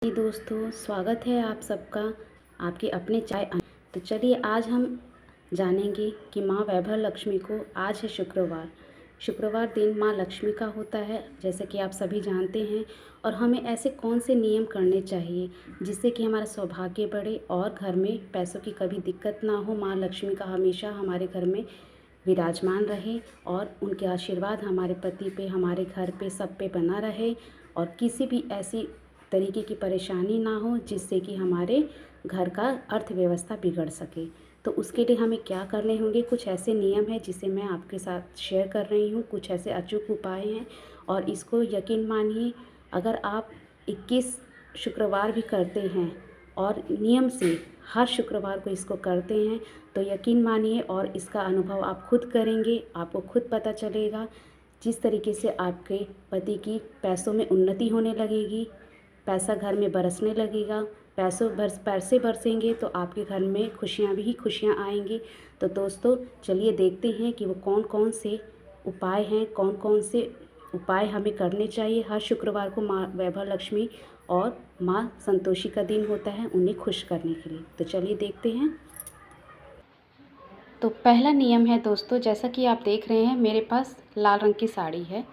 जी दोस्तों, स्वागत है आप सबका आपके अपने तो चलिए आज हम जानेंगे कि माँ वैभव लक्ष्मी को आज है शुक्रवार दिन माँ लक्ष्मी का होता है, जैसे कि आप सभी जानते हैं। और हमें ऐसे कौन से नियम करने चाहिए जिससे कि हमारा सौभाग्य बढ़े और घर में पैसों की कभी दिक्कत ना हो। माँ लक्ष्मी का हमेशा हमारे घर में विराजमान रहे और उनके आशीर्वाद हमारे पति पे, हमारे घर पे, सब पे बना रहे और किसी भी ऐसी तरीके की परेशानी ना हो जिससे कि हमारे घर का अर्थव्यवस्था बिगड़ सके। तो उसके लिए हमें क्या करने होंगे, कुछ ऐसे नियम हैं जिसे मैं आपके साथ शेयर कर रही हूँ। कुछ ऐसे अचूक उपाय हैं और इसको यकीन मानिए, अगर आप 21 शुक्रवार भी करते हैं और नियम से हर शुक्रवार को इसको करते हैं तो यकीन मानिए और इसका अनुभव आप खुद करेंगे, आपको खुद पता चलेगा जिस तरीके से आपके पति की पैसों में उन्नति होने लगेगी, पैसा घर में बरसने लगेगा। पैसे बरसेंगे तो आपके घर में खुशियाँ भी खुशियाँ आएंगी। तो दोस्तों चलिए देखते हैं कि वो कौन कौन से उपाय हैं, कौन कौन से उपाय हमें करने चाहिए। हर शुक्रवार को माँ वैभव लक्ष्मी और माँ संतोषी का दिन होता है उन्हें खुश करने के लिए। तो चलिए देखते हैं। तो पहला नियम है दोस्तों, जैसा कि आप देख रहे हैं मेरे पास लाल रंग की साड़ी है,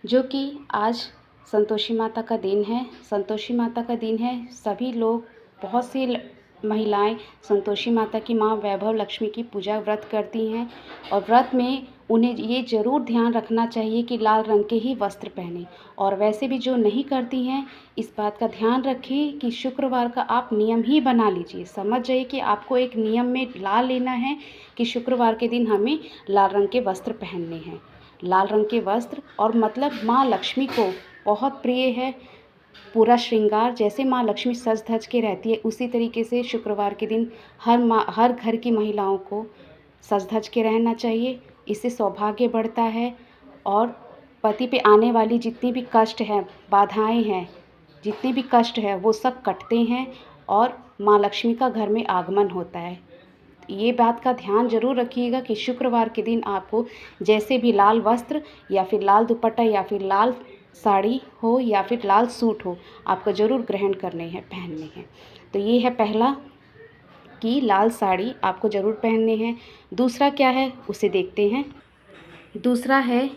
जो कि आज संतोषी माता का दिन है। संतोषी माता का दिन है, सभी लोग, बहुत सी महिलाएं संतोषी माता की, माँ वैभव लक्ष्मी की पूजा व्रत करती हैं। और व्रत में उन्हें ये ज़रूर ध्यान रखना चाहिए कि लाल रंग के ही वस्त्र पहने। और वैसे भी जो नहीं करती हैं, इस बात का ध्यान रखिए कि शुक्रवार का आप नियम ही बना लीजिए। समझ जाइए कि आपको एक नियम में ला लेना है कि शुक्रवार के दिन हमें लाल रंग के वस्त्र पहनने हैं। लाल रंग के वस्त्र और मतलब माँ लक्ष्मी को बहुत प्रिय है पूरा श्रृंगार। जैसे माँ लक्ष्मी सज धज के रहती है उसी तरीके से शुक्रवार के दिन हर घर की महिलाओं को सज धज के रहना चाहिए। इससे सौभाग्य बढ़ता है और पति पे आने वाली जितनी भी कष्ट है, बाधाएं हैं, जितने भी कष्ट है वो सब कटते हैं और माँ लक्ष्मी का घर में आगमन होता है। ये बात का ध्यान ज़रूर रखिएगा कि शुक्रवार के दिन आपको जैसे भी लाल वस्त्र या फिर लाल दुपट्टा या फिर लाल साड़ी हो या फिर लाल सूट हो, आपको ज़रूर ग्रहण करने हैं, पहनने हैं। तो ये है पहला कि लाल साड़ी आपको ज़रूर पहनने हैं। दूसरा क्या है उसे देखते हैं। दूसरा है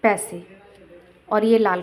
पैसे और ये लाल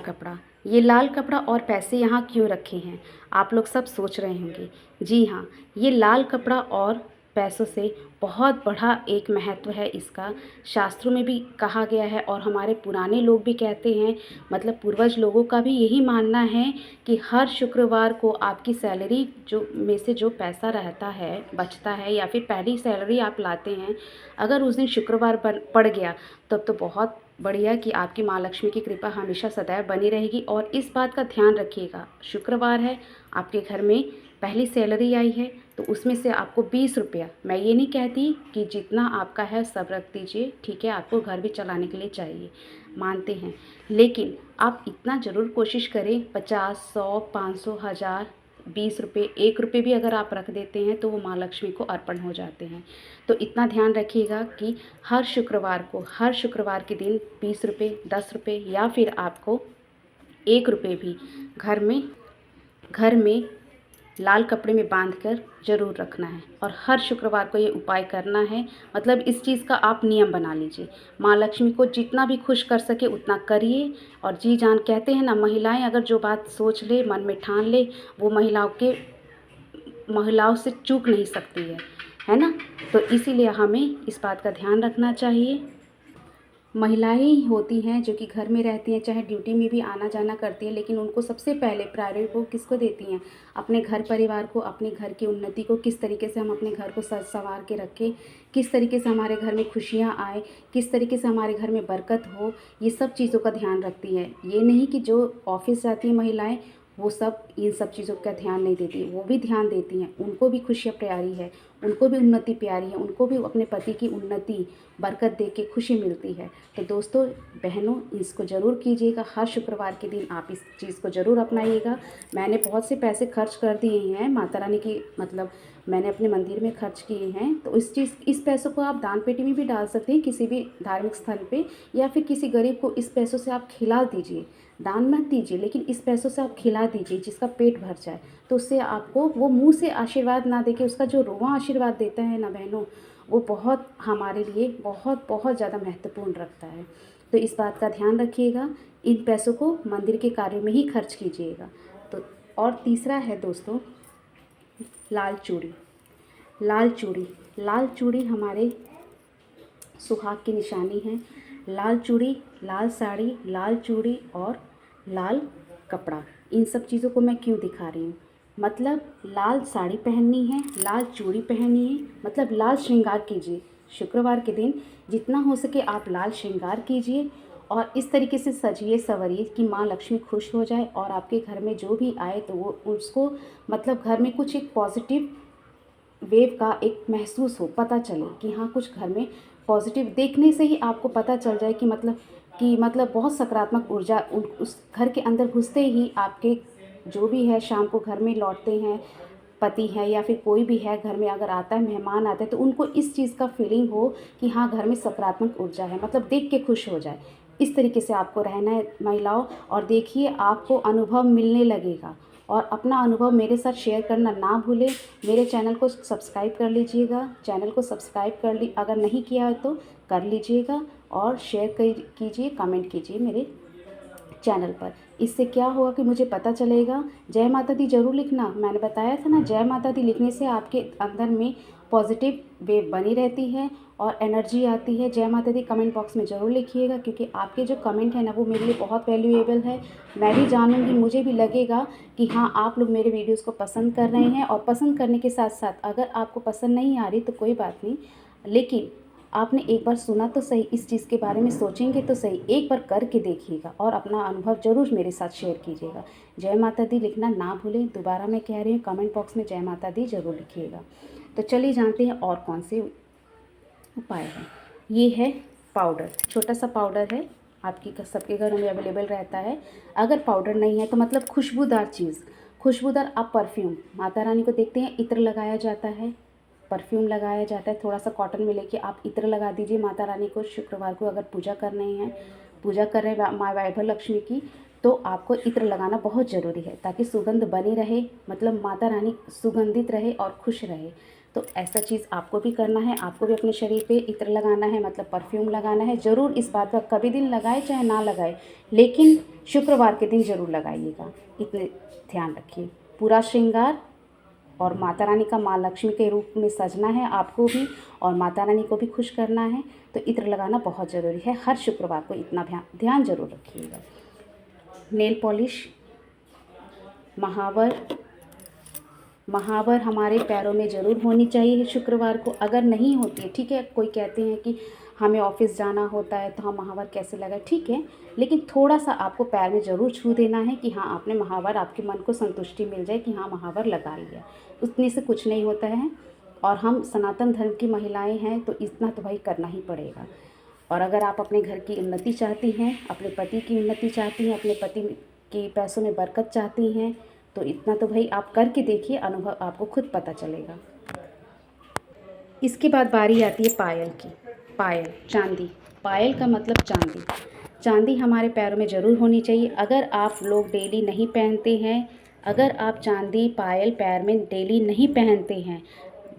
कपड़ा और पैसे यहाँ क्यों रखे हैं, आप लोग सब सोच रहे होंगे। जी हाँ, ये लाल कपड़ा और पैसों से बहुत बड़ा एक महत्व है इसका। शास्त्रों में भी कहा गया है और हमारे पुराने लोग भी कहते हैं, मतलब पूर्वज लोगों का भी यही मानना है कि हर शुक्रवार को आपकी सैलरी में से जो पैसा रहता है, बचता है, या फिर पहली सैलरी आप लाते हैं, अगर उस दिन शुक्रवार पड़ गया तब तो बहुत बढ़िया कि आपकी माँ लक्ष्मी की कृपा हमेशा सदैव बनी रहेगी। और इस बात का ध्यान रखिएगा, शुक्रवार है, आपके घर में पहली सैलरी आई है तो उसमें से आपको 20 रुपया, मैं ये नहीं कहती कि जितना आपका है सब रख दीजिए, ठीक है, आपको घर भी चलाने के लिए चाहिए, मानते हैं, लेकिन आप इतना ज़रूर कोशिश करें 50, 100, 500, 1000, 20 रुपये, 1 रुपये भी अगर आप रख देते हैं तो वो माँ लक्ष्मी को अर्पण हो जाते हैं। तो इतना ध्यान रखिएगा कि हर शुक्रवार के दिन 20 रुपये, 10 रुपये या फिर आपको 1 रुपये भी घर में लाल कपड़े में बांधकर ज़रूर रखना है और हर शुक्रवार को ये उपाय करना है। मतलब इस चीज़ का आप नियम बना लीजिए। माँ लक्ष्मी को जितना भी खुश कर सके उतना करिए और जी जान, कहते हैं ना, महिलाएं अगर जो बात सोच ले, मन में ठान ले, वो महिलाओं से चूक नहीं सकती है ना। तो इसीलिए हमें इस बात का ध्यान रखना चाहिए। महिलाएं ही होती हैं जो कि घर में रहती हैं, चाहे ड्यूटी में भी आना जाना करती हैं, लेकिन उनको सबसे पहले प्रायोरिटी वो किसको देती हैं, अपने घर परिवार को, अपने घर की उन्नति को, किस तरीके से हम अपने घर को सज संवार के रखें, किस तरीके से हमारे घर में खुशियाँ आए, किस तरीके से हमारे घर में बरकत हो, ये सब चीज़ों का ध्यान रखती हैं। ये नहीं कि जो ऑफिस जाती हैं महिलाएँ वो सब इन सब चीज़ों का ध्यान नहीं देती, वो भी ध्यान देती हैं, उनको भी खुशियाँ प्यारी है, उनको भी उन्नति प्यारी है, उनको भी अपने पति की उन्नति बरकत देख के खुशी मिलती है। तो दोस्तों बहनों, इसको ज़रूर कीजिएगा, हर शुक्रवार के दिन आप इस चीज़ को ज़रूर अपनाइएगा। मैंने बहुत से पैसे खर्च कर दिए हैं माता रानी की, मतलब मैंने अपने मंदिर में खर्च किए हैं, तो इस पैसों को आप दान पेटी में भी डाल सकते हैं, किसी भी धार्मिक स्थल पे, या फिर किसी गरीब को इस पैसों से आप खिला दीजिए। दान मत दीजिए, लेकिन इस पैसों से आप खिला दीजिए जिसका पेट भर जाए। तो उससे आपको वो मुँह से आशीर्वाद ना देके उसका जो रोवां आशीर्वाद देता है ना बहनों, वो बहुत हमारे लिए बहुत बहुत ज़्यादा महत्वपूर्ण रखता है। तो इस बात का ध्यान रखिएगा, इन पैसों को मंदिर के कार्यों में ही खर्च कीजिएगा। तो और तीसरा है दोस्तों लाल चूड़ी। लाल चूड़ी, लाल चूड़ी हमारे सुहाग की निशानी है। लाल चूड़ी, लाल साड़ी, लाल चूड़ी और लाल कपड़ा, इन सब चीज़ों को मैं क्यों दिखा रही हूँ, मतलब लाल साड़ी पहननी है, लाल चूड़ी पहननी है, मतलब लाल श्रृंगार कीजिए। शुक्रवार के दिन जितना हो सके आप लाल श्रृंगार कीजिए और इस तरीके से सजिए संवरिए कि माँ लक्ष्मी खुश हो जाए और आपके घर में जो भी आए तो वो उसको मतलब घर में कुछ एक पॉजिटिव वेव का एक महसूस हो, पता चले कि हाँ कुछ घर में पॉजिटिव, देखने से ही आपको पता चल जाए कि मतलब बहुत सकारात्मक ऊर्जा उस घर के अंदर घुसते ही आपके जो भी है शाम को घर में लौटते हैं पति है या फिर कोई भी है घर में अगर आता है, मेहमान आता है, तो उनको इस चीज़ का फीलिंग हो कि हाँ घर में सकारात्मक ऊर्जा है, मतलब देख के खुश हो जाए। इस तरीके से आपको रहना है महिलाओं, और देखिए आपको अनुभव मिलने लगेगा। और अपना अनुभव मेरे साथ शेयर करना ना भूलें। मेरे चैनल को सब्सक्राइब कर लीजिएगा, चैनल को सब्सक्राइब अगर नहीं किया है तो कर लीजिएगा, और शेयर कीजिए, कमेंट कीजिए मेरे चैनल पर। इससे क्या होगा कि मुझे पता चलेगा। जय माता दी ज़रूर लिखना, मैंने बताया था ना, जय माता दी लिखने से आपके अंदर में पॉजिटिव वेव बनी रहती है और एनर्जी आती है। जय माता दी कमेंट बॉक्स में ज़रूर लिखिएगा, क्योंकि आपके जो कमेंट है ना वो मेरे लिए बहुत वैल्यूएबल है। मैं भी जानूँगी, मुझे भी लगेगा कि हाँ आप लोग मेरे वीडियोज़ को पसंद कर रहे हैं, और पसंद करने के साथ साथ अगर आपको पसंद नहीं आ रही तो कोई बात नहीं, लेकिन आपने एक बार सुना तो सही, इस चीज़ के बारे में सोचेंगे तो सही, एक बार करके देखिएगा और अपना अनुभव ज़रूर मेरे साथ शेयर कीजिएगा। जय माता दी लिखना ना भूलें। दोबारा मैं कह रही हूँ, कमेंट बॉक्स में जय माता दी ज़रूर लिखिएगा। तो चलिए जानते हैं और कौन से उपाय हैं। ये है पाउडर, छोटा सा पाउडर है, आपकी सबके घर में अवेलेबल रहता है। अगर पाउडर नहीं है तो मतलब खुशबूदार चीज़, खुशबूदार आप परफ्यूम, माता रानी को देखते हैं इत्र लगाया जाता है, परफ्यूम लगाया जाता है, थोड़ा सा कॉटन में लेके आप इत्र लगा दीजिए माता रानी को। शुक्रवार को अगर पूजा कर रहे हैं, पूजा कर रहे हैं माँ वैभव लक्ष्मी की, तो आपको इत्र लगाना बहुत ज़रूरी है ताकि सुगंध बनी रहे, मतलब माता रानी सुगंधित रहे और खुश रहे। तो ऐसा चीज़ आपको भी करना है, आपको भी अपने शरीर पे इत्र लगाना है, मतलब परफ्यूम लगाना है। ज़रूर इस बात का कभी दिन लगाए चाहे ना लगाए, लेकिन शुक्रवार के दिन ज़रूर लगाइएगा, इतने ध्यान रखिए। पूरा श्रृंगार और माता रानी का माँ लक्ष्मी के रूप में सजना है आपको भी, और माता रानी को भी खुश करना है, तो इत्र लगाना बहुत ज़रूरी है। हर शुक्रवार को इतना ध्यान ज़रूर रखिएगा। नेल पॉलिश, महावर हमारे पैरों में ज़रूर होनी चाहिए शुक्रवार को। अगर नहीं होती है ठीक है, कोई कहते हैं कि हमें ऑफिस जाना होता है तो हम महावर कैसे लगाए, ठीक है, लेकिन थोड़ा सा आपको पैर में ज़रूर छू देना है कि हाँ आपने महावर, आपके मन को संतुष्टि मिल जाए कि हाँ महावर लगा लिया, उतने से कुछ नहीं होता है। और हम सनातन धर्म की महिलाएं हैं तो इतना तो भाई करना ही पड़ेगा। और अगर आप अपने घर की उन्नति चाहती हैं, अपने पति की उन्नति चाहती हैं, अपने पति की पैसों में बरकत चाहती हैं, तो इतना तो भाई आप करके देखिए, अनुभव आपको खुद पता चलेगा। इसके बाद बारी आती है पायल की। पायल, चांदी, पायल का मतलब चांदी। चांदी हमारे पैरों में ज़रूर होनी चाहिए। अगर आप लोग डेली नहीं पहनते हैं, अगर आप चांदी पायल पैर में डेली नहीं पहनते हैं,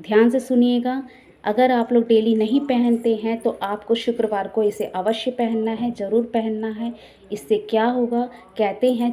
ध्यान से सुनिएगा, अगर आप लोग डेली नहीं पहनते हैं तो आपको शुक्रवार को इसे अवश्य पहनना है, ज़रूर पहनना है। इससे क्या होगा, कहते हैं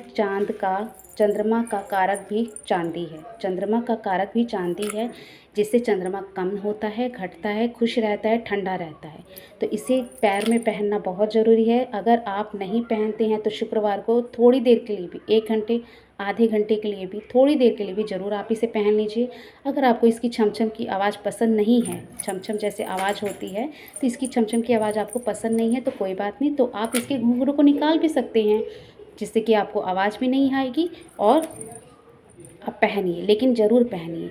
चंद्रमा का कारक भी चांदी है, चंद्रमा का कारक भी चांदी है, जिससे चंद्रमा कम होता है, घटता है, खुश रहता है, ठंडा रहता है। तो इसे पैर में पहनना बहुत ज़रूरी है। अगर आप नहीं पहनते हैं तो शुक्रवार को थोड़ी देर के लिए भी, 1 घंटे आधे घंटे के लिए भी, थोड़ी देर के लिए भी ज़रूर आप इसे पहन लीजिए। अगर आपको इसकी छमछम की आवाज़ पसंद नहीं है, छमछम जैसे आवाज़ होती है, तो इसकी छमछम की आवाज़ आपको पसंद नहीं है तो कोई बात नहीं, तो आप इसके घुंघरू को निकाल भी सकते हैं, जिससे कि आपको आवाज़ भी नहीं आएगी और आप पहनिए, लेकिन ज़रूर पहनिए।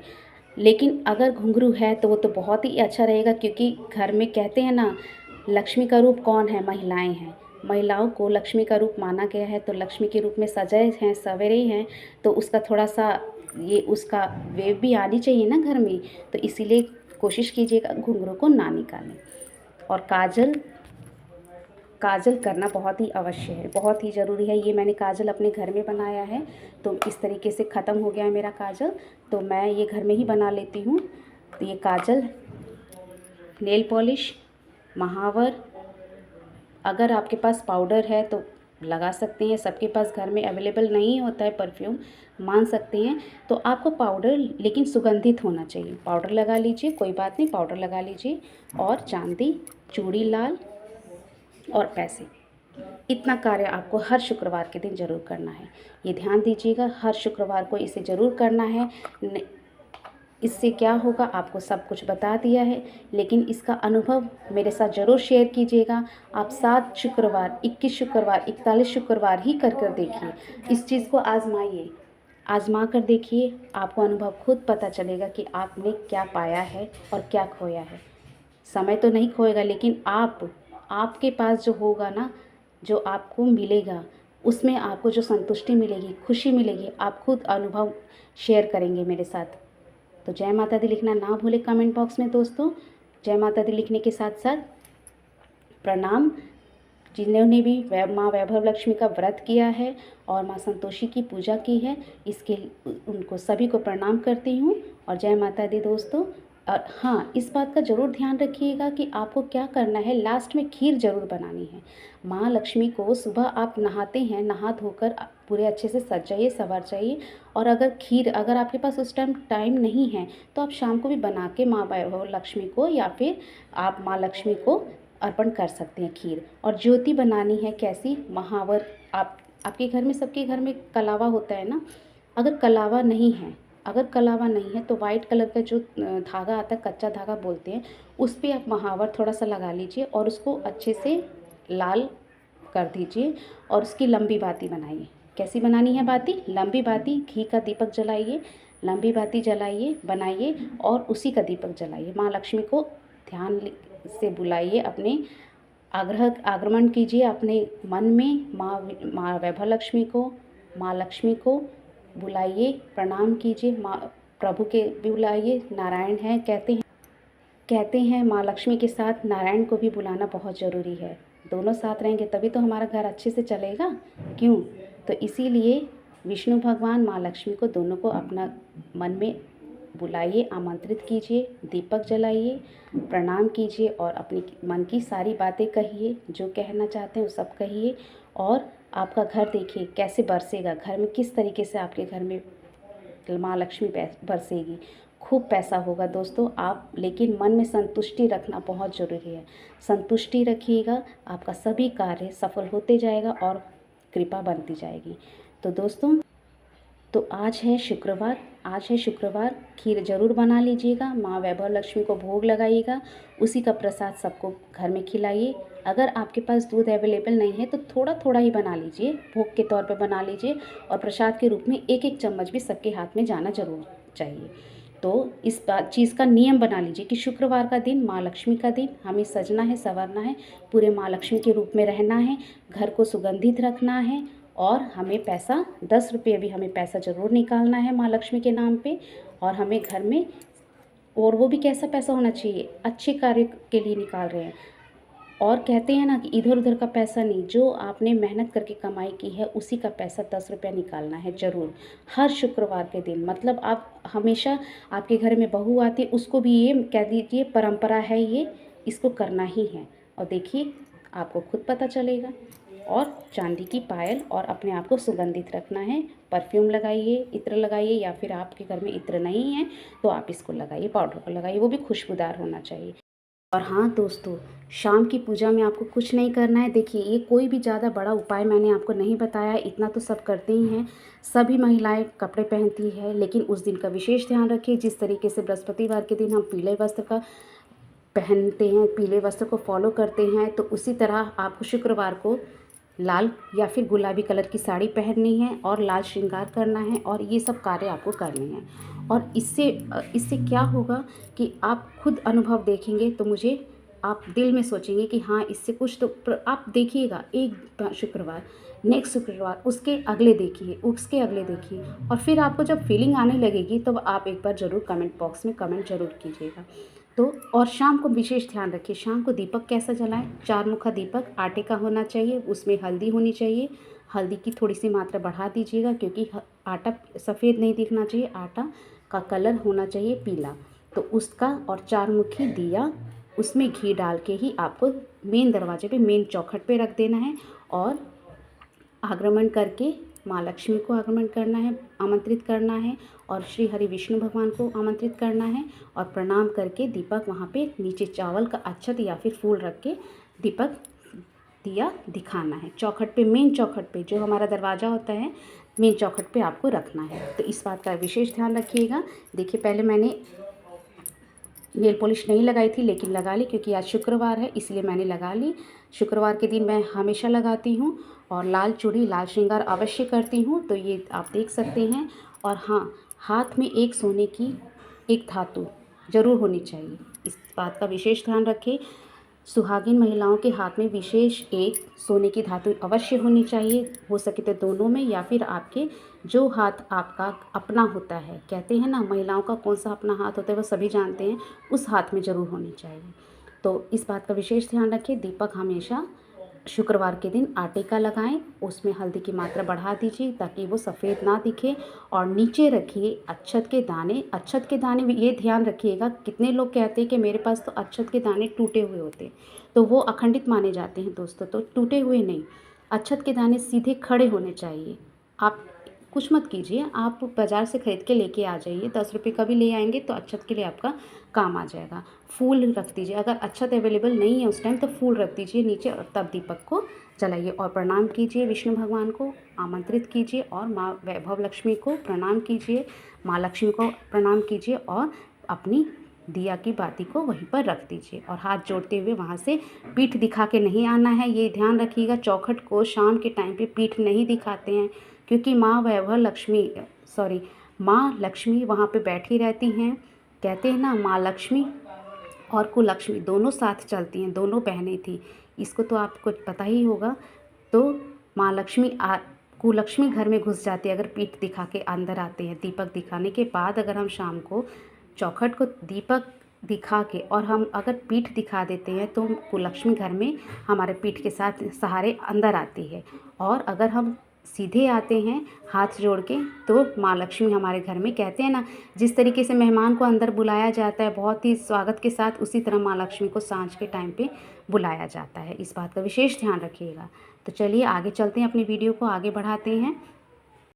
लेकिन अगर घुंघरू है तो वो तो बहुत ही अच्छा रहेगा, क्योंकि घर में कहते हैं ना, लक्ष्मी का रूप कौन है? महिलाएं हैं। महिलाओं को लक्ष्मी का रूप माना गया है, तो लक्ष्मी के रूप में सजे हैं, सवेरे हैं, तो उसका थोड़ा सा ये उसका वेव भी आनी चाहिए ना घर में। तो इसीलिए कोशिश कीजिएगा घुंघरू को ना निकालें। और काजल, काजल करना बहुत ही अवश्य है, बहुत ही ज़रूरी है। ये मैंने काजल अपने घर में बनाया है, तो इस तरीके से ख़त्म हो गया है मेरा काजल, तो मैं ये घर में ही बना लेती हूँ। तो ये काजल, नेल पॉलिश, महावर, अगर आपके पास पाउडर है तो लगा सकते हैं, सबके पास घर में अवेलेबल नहीं होता है परफ्यूम, मान सकते हैं। तो आपको पाउडर लेकिन सुगंधित होना चाहिए, पाउडर लगा लीजिए, कोई बात नहीं, पाउडर लगा लीजिए। और चांदी, चूड़ी लाल और पैसे, इतना कार्य आपको हर शुक्रवार के दिन ज़रूर करना है। ये ध्यान दीजिएगा, हर शुक्रवार को इसे ज़रूर करना है। इससे क्या होगा आपको सब कुछ बता दिया है, लेकिन इसका अनुभव मेरे साथ ज़रूर शेयर कीजिएगा। आप 7 शुक्रवार, 21 शुक्रवार, 41 शुक्रवार ही कर कर देखिए, इस चीज़ को आजमाइए, आजमा कर देखिए, आपको अनुभव खुद पता चलेगा कि आपने क्या पाया है और क्या खोया है। समय तो नहीं खोएगा, लेकिन आपके पास जो होगा ना, जो आपको मिलेगा, उसमें आपको जो संतुष्टि मिलेगी, खुशी मिलेगी, आप खुद अनुभव शेयर करेंगे मेरे साथ। तो जय माता दी लिखना ना भूलें कमेंट बॉक्स में दोस्तों। जय माता दी लिखने के साथ साथ प्रणाम जिन्होंने भी माँ वैभव लक्ष्मी का व्रत किया है और माँ संतोषी की पूजा की है, इसके उनको सभी को प्रणाम करती हूँ। और जय माता दी दोस्तों। और हाँ, इस बात का ज़रूर ध्यान रखिएगा कि आपको क्या करना है, लास्ट में खीर ज़रूर बनानी है। माँ लक्ष्मी को सुबह आप नहाते हैं, नहा धोकर पूरे अच्छे से सज जाइए, संवर जाइए। और अगर आपके पास उस टाइम नहीं है, तो आप शाम को भी बना के माँ वैभव लक्ष्मी को या फिर आप माँ लक्ष्मी को अर्पण कर सकते हैं खीर। और ज्योति बनानी है कैसी? महावर, आपके घर में, सबके घर में कलावा होता है ना, अगर कलावा नहीं है तो वाइट कलर का जो धागा आता है, कच्चा धागा बोलते हैं, उस पर आप महावर थोड़ा सा लगा लीजिए और उसको अच्छे से लाल कर दीजिए और उसकी लंबी बाती बनाइए। कैसी बनानी है बाती? लंबी बाती, घी का दीपक जलाइए, लंबी बाती जलाइए, बनाइए और उसी का दीपक जलाइए। माँ लक्ष्मी को ध्यान से बुलाइए, अपने आगमन कीजिए अपने मन में, माँ वैभव लक्ष्मी को, माँ लक्ष्मी को बुलाइए, प्रणाम कीजिए। माँ प्रभु के भी बुलाइए, नारायण हैं कहते हैं माँ लक्ष्मी के साथ नारायण को भी बुलाना बहुत ज़रूरी है। दोनों साथ रहेंगे तभी तो हमारा घर अच्छे से चलेगा, क्यों? तो इसीलिए विष्णु भगवान, माँ लक्ष्मी को, दोनों को अपना मन में बुलाइए, आमंत्रित कीजिए, दीपक जलाइए, प्रणाम कीजिए और अपनी मन की सारी बातें कहिए, जो कहना चाहते हैं वो सब कहिए। और आपका घर देखिए कैसे बरसेगा, घर में किस तरीके से आपके घर में माँ लक्ष्मी बरसेगी, खूब पैसा होगा दोस्तों। आप लेकिन मन में संतुष्टि रखना बहुत ज़रूरी है। संतुष्टि रखिएगा, आपका सभी कार्य सफल होते जाएगा और कृपा बनती जाएगी। तो दोस्तों, तो आज है शुक्रवार, खीर ज़रूर बना लीजिएगा, माँ वैभव लक्ष्मी को भोग लगाइएगा, उसी का प्रसाद सबको घर में खिलाइए। अगर आपके पास दूध अवेलेबल नहीं है तो थोड़ा थोड़ा ही बना लीजिए, भोग के तौर पे बना लीजिए, और प्रसाद के रूप में एक एक चम्मच भी सबके हाथ में जाना जरूर चाहिए। तो इस चीज़ का नियम बना लीजिए कि शुक्रवार का दिन, माँ लक्ष्मी का दिन, हमें सजना है, संवरना है, पूरे माँ लक्ष्मी के रूप में रहना है, घर को सुगंधित रखना है, और हमें पैसा 10 रुपये भी हमें पैसा ज़रूर निकालना है माँ लक्ष्मी के नाम पे। और हमें घर में, और वो भी कैसा पैसा होना चाहिए? अच्छे कार्य के लिए निकाल रहे हैं। और कहते हैं ना कि इधर उधर का पैसा नहीं, जो आपने मेहनत करके कमाई की है उसी का पैसा 10 रुपया निकालना है ज़रूर, हर शुक्रवार के दिन। मतलब आप हमेशा, आपके घर में बहू आती है उसको भी ये कह दीजिए, परंपरा है ये, इसको करना ही है। और देखिए आपको खुद पता चलेगा। और चांदी की पायल, और अपने आप को सुगंधित रखना है, परफ्यूम लगाइए, इत्र लगाइए, या फिर आपके घर में इत्र नहीं है तो आप इसको लगाइए, पाउडर को लगाइए, वो भी खुशबूदार होना चाहिए। और हाँ दोस्तों, शाम की पूजा में आपको कुछ नहीं करना है। देखिए, ये कोई भी ज़्यादा बड़ा उपाय मैंने आपको नहीं बताया, इतना तो सब करते ही हैं, सभी महिलाएं कपड़े पहनती है, लेकिन उस दिन का विशेष ध्यान रखिए। जिस तरीके से बृहस्पतिवार के दिन हम पीले वस्त्र का पहनते हैं, पीले वस्त्र को फॉलो करते हैं, तो उसी तरह आपको शुक्रवार को लाल या फिर गुलाबी कलर की साड़ी पहननी है और लाल श्रृंगार करना है और ये सब कार्य आपको करने हैं। और इससे क्या होगा कि आप खुद अनुभव देखेंगे तो मुझे आप दिल में सोचेंगे कि हाँ, इससे कुछ तो आप देखिएगा। एक शुक्रवार, नेक्स्ट शुक्रवार, उसके अगले देखिए और फिर आपको जब फीलिंग आने लगेगी तो आप एक बार ज़रूर कमेंट बॉक्स में कमेंट ज़रूर कीजिएगा। तो और शाम को विशेष ध्यान रखिए, शाम को दीपक कैसा जलाएं? 4 मुखा दीपक आटे का होना चाहिए, उसमें हल्दी होनी चाहिए। हल्दी की थोड़ी सी मात्रा बढ़ा दीजिएगा क्योंकि आटा सफ़ेद नहीं दिखना चाहिए, आटा का कलर होना चाहिए पीला। तो उसका और 4 मुखी दिया, उसमें घी डाल के ही आपको मेन दरवाजे पे, मेन चौखट पे रख देना है और आगमन करके माँ लक्ष्मी को आगमन करना है, आमंत्रित करना है और श्री हरि विष्णु भगवान को आमंत्रित करना है और प्रणाम करके दीपक वहाँ पे नीचे चावल का अक्षत या फिर फूल रख के दीपक दिया दिखाना है। चौखट पे, मेन चौखट पे जो हमारा दरवाज़ा होता है, मेन चौखट पे आपको रखना है। तो इस बात का विशेष ध्यान रखिएगा। देखिए, पहले मैंने नेल पॉलिश नहीं लगाई थी लेकिन लगा ली क्योंकि आज शुक्रवार है, इसलिए मैंने लगा ली। शुक्रवार के दिन मैं हमेशा लगाती हूँ और लाल चूड़ी, लाल श्रृंगार अवश्य करती हूँ, तो ये आप देख सकते हैं। और हाँ, हाथ में एक सोने की एक धातु ज़रूर होनी चाहिए, इस बात का विशेष ध्यान रखें। सुहागिन महिलाओं के हाथ में विशेष एक सोने की धातु अवश्य होनी चाहिए, हो सके तो दोनों में, या फिर आपके जो हाथ आपका अपना होता है, कहते हैं ना महिलाओं का कौन सा अपना हाथ होता है वो सभी जानते हैं, उस हाथ में ज़रूर होनी चाहिए। तो इस बात का विशेष ध्यान रखें। दीपक हमेशा शुक्रवार के दिन आटे का लगाएं, उसमें हल्दी की मात्रा बढ़ा दीजिए ताकि वो सफ़ेद ना दिखे और नीचे रखिए अक्षत के दाने। अक्षत के दाने भी ये ध्यान रखिएगा, कितने लोग कहते हैं कि मेरे पास तो अक्षत के दाने टूटे हुए होते हैं, तो वो अखंडित माने जाते हैं दोस्तों। तो टूटे हुए नहीं, अक्षत के दाने सीधे खड़े होने चाहिए। आप कुछ मत कीजिए, आप बाज़ार से ख़रीद के लेके आ जाइए, 10 रुपये का भी ले आएंगे तो अक्षत के लिए आपका काम आ जाएगा। फूल रख दीजिए, अगर अक्षत अवेलेबल नहीं है उस टाइम तो फूल रख दीजिए नीचे और तब दीपक को जलाइए और प्रणाम कीजिए। विष्णु भगवान को आमंत्रित कीजिए और माँ वैभव लक्ष्मी को प्रणाम कीजिए, माँ लक्ष्मी को प्रणाम कीजिए और अपनी दिया की बाती को वहीं पर रख दीजिए और हाथ जोड़ते हुए वहाँ से पीठ दिखा के नहीं आना है, ये ध्यान रखिएगा। चौखट को शाम के टाइम पे पीठ नहीं दिखाते हैं क्योंकि माँ लक्ष्मी वहाँ पे बैठी रहती हैं। कहते हैं ना, माँ लक्ष्मी और कुलक्ष्मी दोनों साथ चलती हैं, दोनों बहनें थी, इसको तो आपको पता ही होगा। तो माँ लक्ष्मी कुलक्ष्मी घर में घुस जाती है अगर पीठ दिखा के अंदर आते हैं। दीपक दिखाने के बाद अगर हम शाम को चौखट को दीपक दिखा के और हम अगर पीठ दिखा देते हैं तो कुलक्ष्मी घर में हमारे पीठ के साथ सहारे अंदर आती है। और अगर हम सीधे आते हैं हाथ जोड़ के तो माँ लक्ष्मी हमारे घर में, कहते हैं ना, जिस तरीके से मेहमान को अंदर बुलाया जाता है बहुत ही स्वागत के साथ, उसी तरह माँ लक्ष्मी को सांझ के टाइम पे बुलाया जाता है। इस बात का विशेष ध्यान रखिएगा। तो चलिए आगे चलते हैं, अपनी वीडियो को आगे बढ़ाते हैं।